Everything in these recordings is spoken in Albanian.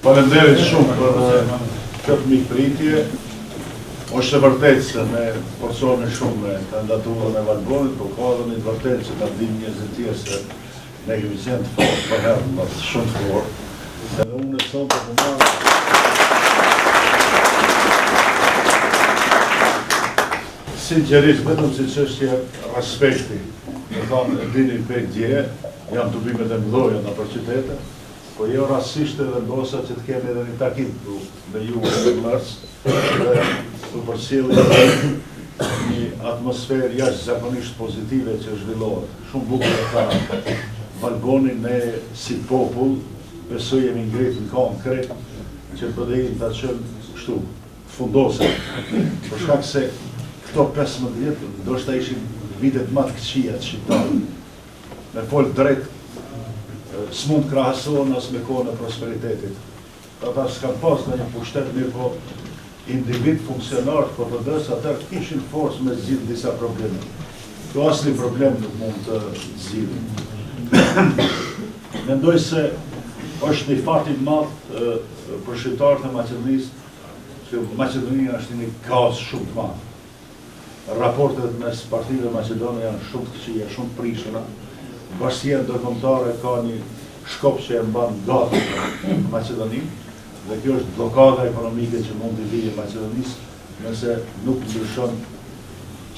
Faleminderit shumë për këtë mikpritje. Është e vërtetë se ne forcohemi shumë me kandidaturën e Valbonit, por ka edhe një të vërtetë që ka dinë njerëz të tjerë se ne kemi qenë të fortë për herë më shumë të fortë. Edhe unë sonte po marr sinqerisht vetëm si çështje respekti. Do thonë e dini për gjë, jam tubimet e mëdha në për qytete, po jo rastisht edhe ndosa që të kemi edhe një takim me ju në mars dhe të përcjellim një atmosferë jashtëzakonisht pozitive që zhvillohet. Shumë bukur e ka Valboni, ne si popull besoj jemi ngritur në konkret që të bëjmë ta çojmë kështu fundose. Për shkak se këto 15 vjet ndoshta ishin vitet më të këqija të shqiptarëve. Me fol drejt s'mund krahasohen as me kohën e prosperitetit. Ata s'kan pas në një pushtet mirë, po individ funksionar të PPD-s atëherë kishin forcë me zgjidh disa probleme. Kjo asnjë problem nuk mund të zgjidhet. Mendoj se është një fat i madh për shqiptarët e Maqedonisë, që Maqedonia është një kaos shumë të madh. Raportet mes partive maqedone janë shumë të këqija, shumë prishura. Bashkia ndërkombëtare ka një shkop që e mban gati në Maqedoni, dhe kjo është blokada ekonomike që mund të vijë Maqedonisë nëse nuk ndryshon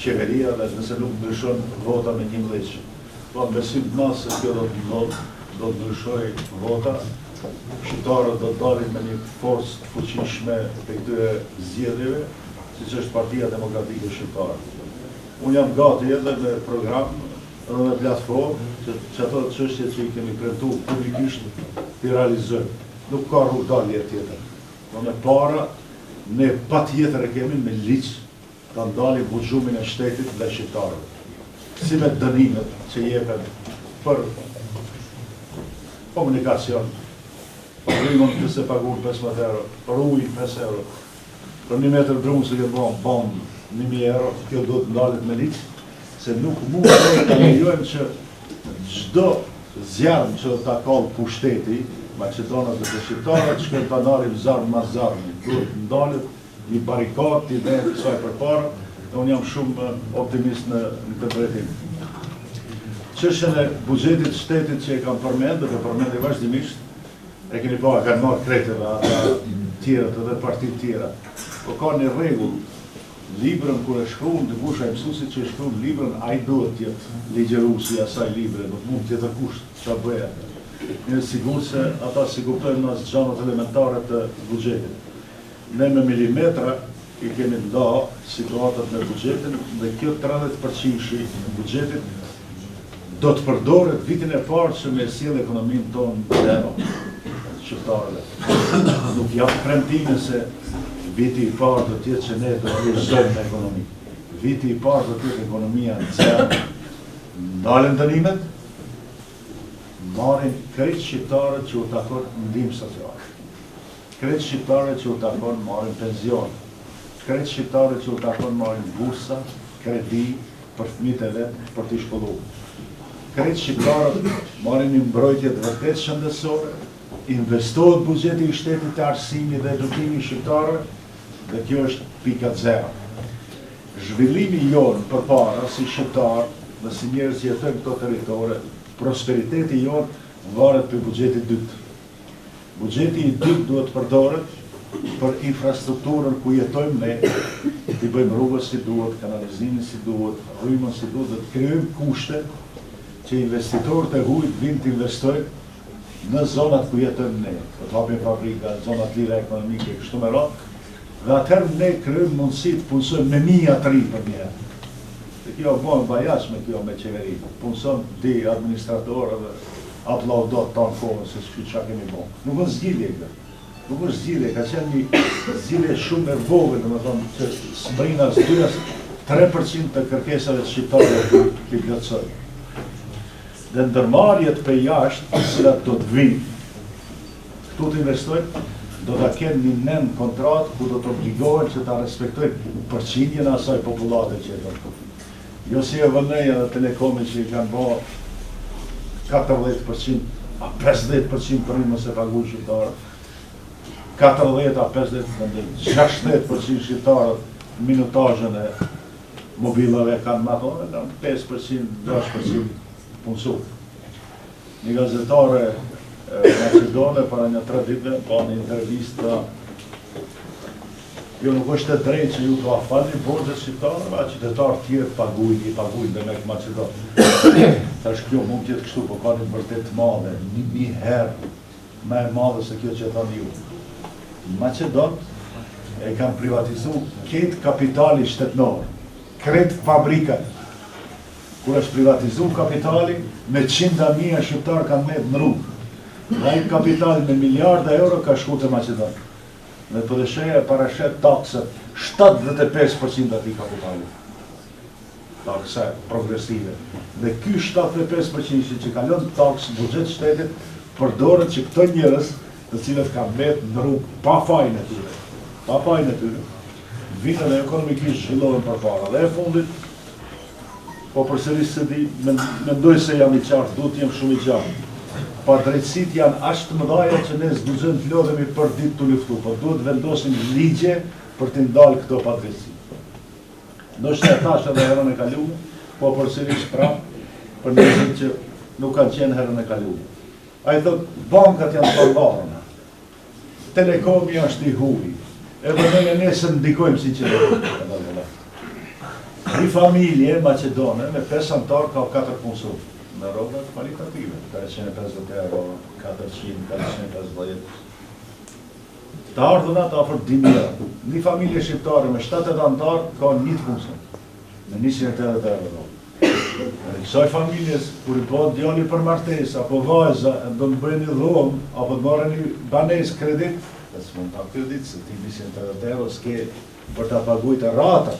qeveria dhe nëse nuk ndryshon vota me 11. Po besim të madh se kjo do të ndryshojë vota. Shqiptarët do të dalin me një forcë të fuqishme te këtyre zgjedhjeve, siç është Partia Demokratike Shqiptare. Unë jam gati edhe me program edhe me platformë që ato çështje që i kemi premtuar publikisht t'i realizojmë. Nuk ka rrugdalje tjetër. Do me para, ne patjetër e kemi me ligj ta ndalim buxhumin e shtetit dhe shqiptarëve. Si me dënimet që jepen për komunikacion, për rrymën që se paguën 15 euro, për ujë 5 euro, për 1 metër drumë se ke bon 1.000 euro, kjo do të ndalet me ligj, se nuk mund të lejojmë që çdo zjarm që ta kallë pushteti, Maqedonat dhe shqiptarët shkojnë ta ndalim zarm mas zarmi. Duhet ndalet një barikadë i dhe kësaj përpara, dhe unë jam shumë optimist në këtë drejtim. Çështjen e buxhetit të shtetit që e kam përmendur dhe përmendë vazhdimisht, e keni pa, kanë marrë kretëve ata tjerët edhe partitë tjera. Po ka një rregull, librën kur e shkruan të busha e mësuesit që e shkruan librën, ai duhet të jetë ligjëruesi i asaj libre, nuk mund të jetë kusht çfarë bëhet. Në sigur se ata si kuptojnë në gjanat elementare të buxhetit. Ne me milimetra i kemi nda situatat me buxhetin dhe kjo 30% në buxhetit do të përdoret vitin e parë që me sjell ekonominë tonë zero shqiptarëve. Nuk jap premtime se viti i parë do të jetë që ne do të rrezojmë në ekonomi. Viti i parë do të jetë ekonomia zero. Ndalen dënimet, marrin krejt shqiptarët që u takon ndihmë sociale. Krejt shqiptarët që u takon marrin pension. Krejt shqiptarët që u takon marrin bursa, kredi për fëmijët e vet për t'i shkolluar. Krejt shqiptarët marrin një mbrojtje të vërtet shëndetësore, investohet buxheti i shtetit te arsimi dhe edukimi i shqiptarëve, dhe kjo është pika zero. Zhvillimi jonë përpara si shqiptar dhe si njerëz që jetojnë këto territore, prosperiteti jonë varet për buxhetin e dytë. Buxheti i dytë duhet përdoret për infrastrukturën ku jetojmë ne, të bëjmë rrugën si duhet, kanalizimin si duhet, rrymën si duhet, dhe të krijojmë kushte që investitorët e huajt vinë të investojnë në zonat ku jetojmë ne, të hapin fabrika, zonat lira ekonomike, kështu me radhë, dhe atëherë ne krijojmë mundësi të punsojmë me mijë të ri për një herë. Kjo bën bajaç me kjo me qeveri, punson di administrator dhe aplaudot tanë kohën se çka kemi bën. Nuk është zgjidhje kjo. Nuk është zgjidhje, ka qenë një zgjidhje shumë e vogël, domethënë që sbrinas 3% të kërkesave të shqiptarëve të plotësojnë. Dhe ndërmarrjet për jashtë, cilat do të vinë këtu të investojnë, do ta kenë një nën kontratë ku do të obligohen që ta respektojnë përqindjen e asaj popullate që jeton këtu. Jo si e vëneja dhe telekomi që i kanë bo 40%, 50% për rrimë se pagu shqiptarë. 60% shqiptarët minutajën e mobilave kanë ma thonë, kanë 5%, 6% punësur. Një gazetare Macedone para një 3 ditëve, pa një intervista, jo nuk është e drejtë që ju të afalni borxhet shqiptarëve, a qytetarë tjerë pagujnë dhe me Macedonë. Tash kjo mund tjetë kështu, po ka një vërtet madhe, një herë me e madhe se kjo që e thani ju. Macedonë e kanë privatizu këtë kapitali shtetënor, kretë fabrikat. Kur është privatizu kapitali, me 100.000 shqiptarë kanë medë në rrugë. Dhe i kapitali me miliarda euro ka shku të Macedonë. Dhe pëdësheja parashet taksët 75% ati kapitali. Taksa progresive. Dhe ky 75% që kalon taksë buxhet shtetit përdoret që këto njerëz të cilët kanë vetë në rrugë pa fajnë e tyre, vinë dhe ekonomikisht zhvillohen përpara. Dhe e fundit, po përsëris se di, mendoj se jam i qartë, duhet jem shumë i qartë. Pa drejtësit janë ashtë të mëdhaja që ne s'guxojmë të lodhemi për ditë të luftu, po duhet vendosim ligje për të ndalë këto pa drejtësit. Ndoshta e thash edhe herën e kaluar, po përsëris prapë për njerëzit që nuk kanë qenë herën e kaluar. Ai thotë, bankat janë të barbarëna, telekomi është i huaj, edhe ne nesër ndikojmë sinqerisht. Një familje Macedone me 5 anëtar ka 4 punësor. Me rroba kvalitative, 450 euro, 400, 450. Të ardhunat afër 10.000. Një familje shqiptare me 7 anëtar ka 1 punësor, me 180 euro. Kësaj familjes, kur i bëhet djali për martesë, apo vajza, do të bëjnë një dhomë, apo të marrë një banesë kredit, dhe s'mund ta kredit, se ti 180 euro s'ke për ta paguajtur rata.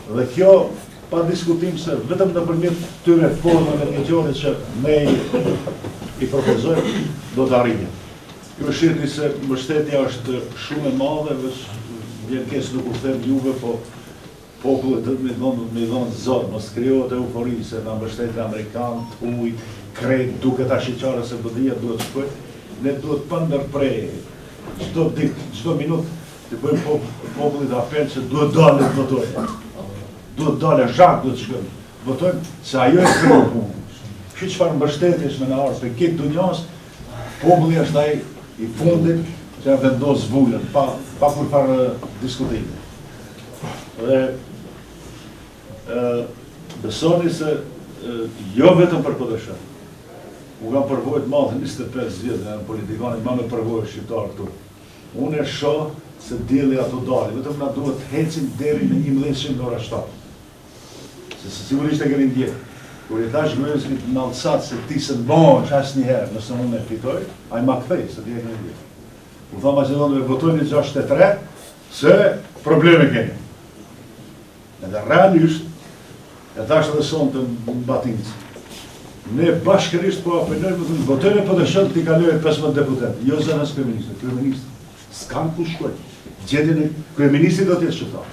Dhe kjo pa diskutim se vetëm nëpërmjet këtyre formave ligjore që ne i propozojmë do të arrijmë. Ju shihni se mbështetja është shumë e madhe, vjen keq nuk u them juve, po populli do të më dhon zot, mos krijohet eufori se na mbështetin amerikanë, uj, kredit, duket ashiqare se BDI-ja duhet të shkojë. Ne duhet pa ndërprerje, çdo ditë, çdo minutë të bëjmë popullit apel që duhet dalë të votojnë. Duhet dalë zhak, duhet të shkojmë. Votojmë se ajo e kreu punë. Që çfarë mbështetjesh me në ardhmë të këtë dunjas, populli është ai i fundit që vendos vulën, pa kur farë diskutime. Dhe besoni se jo vetëm për PDSH. U kam përvojë të madhe 25 vjet në politikanë, më me përvojë shqiptar këtu. Unë e shoh se dielli ato dalin, vetëm na duhet të hecim deri në 11:00 ora 7. Se sigurisht e keni ndjekur. Kur i thash Gojësit në Alsat se ti se mbohesh asnjëherë, nëse unë e fitoj, ai ma kthej se ti e keni ndjekur. U tha Maqedonëve votojnë 63 se probleme keni. Edhe realisht, e thash edhe sonte në Batincë. Ne bashkërisht po apelojmë të votojnë PDSH t'i kalojë 15 deputet, jo zënës kryeministët. Kryeministët s'kan ku shkojnë. Gjendjen e kryeministit do të jetë shqiptar.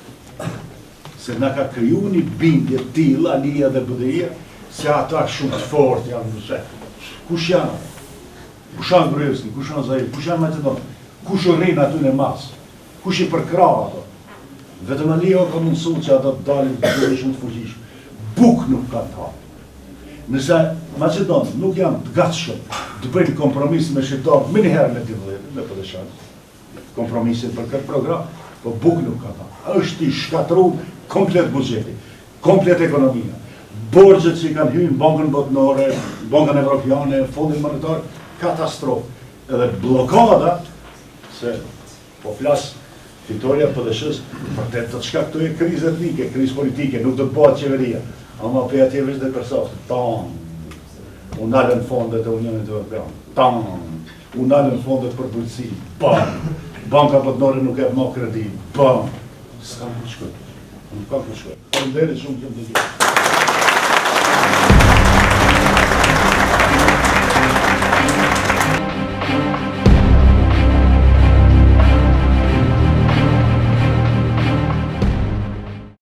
Se na ka kriju një bindje tillë Alia dhe BDI-ja, se ata shumë të fortë janë nëse. Kush janë? Kush janë Gruevski, kush janë Zair, kush janë Macedon, kush u rrin aty në mas, kush i përkrah ato. Vetëm Alia ka mundësuar që ata të dalin të shumë të fuqishëm. Buk nuk ka të hapë. Nëse Macedon nuk janë të gatshëm të bëjnë kompromis me shqiptarët më një herë me Divulletin, me PDSH, kompromisin për këtë program, po buk nuk ka ta. Është i shkatruar komplet buxheti, komplet ekonomia. Borxhet që kanë hyrë në Bankën Botërore, Bankën Evropiane, Fondin Monetar, katastrofë. Edhe blokada, se po flas fitoria PDSH-s, vërtet të shkaktoi krizë etnike, krizë politike, nuk do të bëhet qeveria. Ama për atje veç dhe përsaftë, u nalën fondet e Unionit Evropian, u nalën fondet për bujqësi, Banka Botërore nuk e më kredi, s'kam ku shkoj, nuk kam ku shkoj. Faleminderit shumë që më të gjithë.